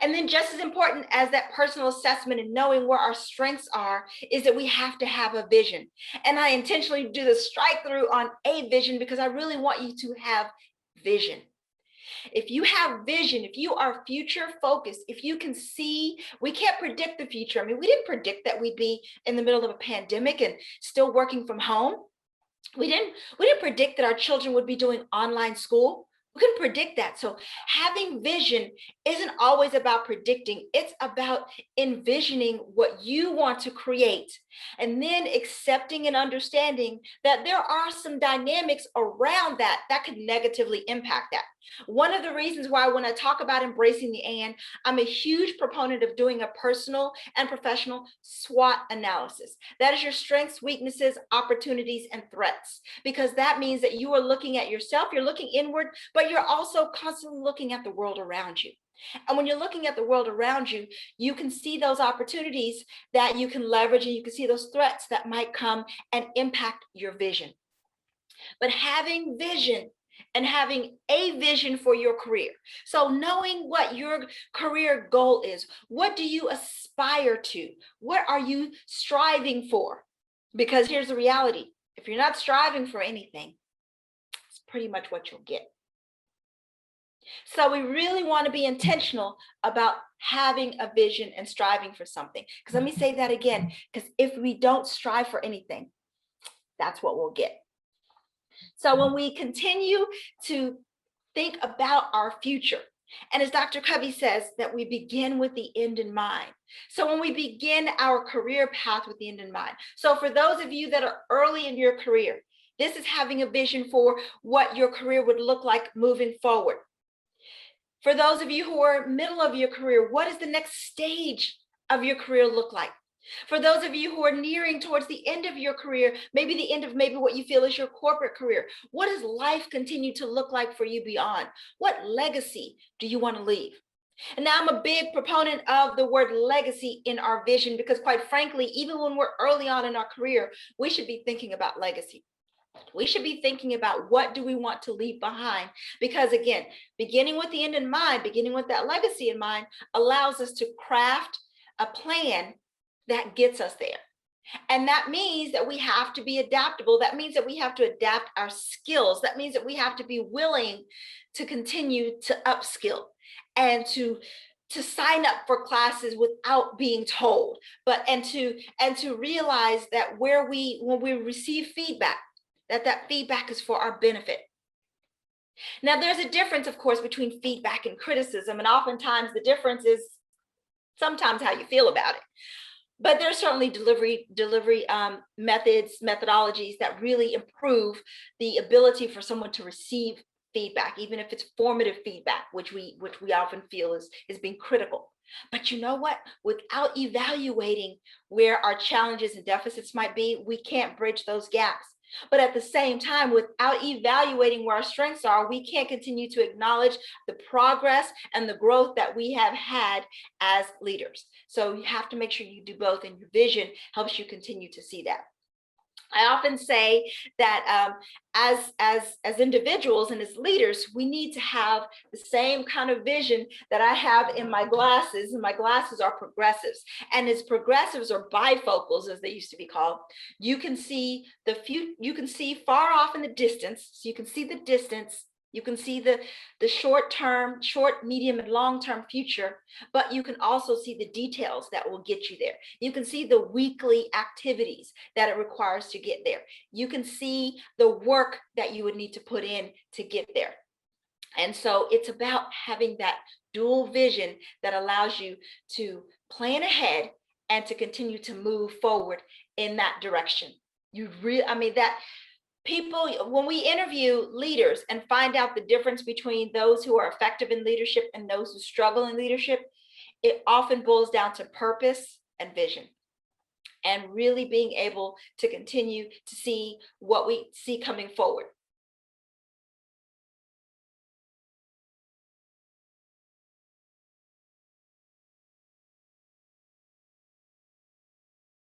And then just as important as that personal assessment and knowing where our strengths are is that we have to have a vision. And I intentionally do the strike through on a vision because I really want you to have vision. If you have vision, if you are future focused, if you can see, we can't predict the future. I mean, we didn't predict that we'd be in the middle of a pandemic and still working from home. We didn't predict that our children would be doing online school. We couldn't predict that. So having vision isn't always about predicting. It's about envisioning what you want to create and then accepting and understanding that there are some dynamics around that that could negatively impact that. One of the reasons why when I talk about embracing the and, I'm a huge proponent of doing a personal and professional SWOT analysis. That is your strengths, weaknesses, opportunities, and threats, because that means that you are looking at yourself, you're looking inward, but you're also constantly looking at the world around you. And when you're looking at the world around you, you can see those opportunities that you can leverage and you can see those threats that might come and impact your vision. But having vision and having a vision for your career. So knowing what your career goal is, what do you aspire to? What are you striving for? Because here's the reality. If you're not striving for anything, it's pretty much what you'll get. So we really want to be intentional about having a vision and striving for something. Because let me say that again, because if we don't strive for anything, that's what we'll get. So when we continue to think about our future, and as Dr. Covey says, that we begin with the end in mind. So when we begin our career path with the end in mind. So for those of you that are early in your career, this is having a vision for what your career would look like moving forward. For those of you who are middle of your career, what does the next stage of your career look like? For those of you who are nearing towards the end of your career, maybe the end of maybe what you feel is your corporate career, what does life continue to look like for you beyond? What legacy do you want to leave? And now I'm a big proponent of the word legacy in our vision because quite frankly, even when we're early on in our career, we should be thinking about legacy. We should be thinking about what do we want to leave behind? Because again, beginning with the end in mind, beginning with that legacy in mind, allows us to craft a plan that gets us there. And that means that we have to be adaptable. That means that we have to adapt our skills. That means that we have to be willing to continue to upskill and to sign up for classes without being told, but and to realize that when we receive feedback, that feedback is for our benefit. Now, there's a difference, of course, between feedback and criticism, and oftentimes the difference is sometimes how you feel about it. But there's certainly delivery methods, methodologies that really improve the ability for someone to receive feedback, even if it's formative feedback, which we often feel is being critical. But you know what? Without evaluating where our challenges and deficits might be, we can't bridge those gaps. But at the same time, without evaluating where our strengths are, we can't continue to acknowledge the progress and the growth that we have had as leaders. So you have to make sure you do both, and your vision helps you continue to see that. I often say that as individuals and as leaders, we need to have the same kind of vision that I have in my glasses, and my glasses are progressives. And as progressives or bifocals, as they used to be called, you can see you can see far off in the distance. So you can see the distance. You can see the short term, short, medium, and long term future, but you can also see the details that will get you there. You can see the weekly activities that it requires to get there. You can see the work that you would need to put in to get there. And so it's about having that dual vision that allows you to plan ahead and to continue to move forward in that direction. People, when we interview leaders and find out the difference between those who are effective in leadership and those who struggle in leadership, it often boils down to purpose and vision, and really being able to continue to see what we see coming forward.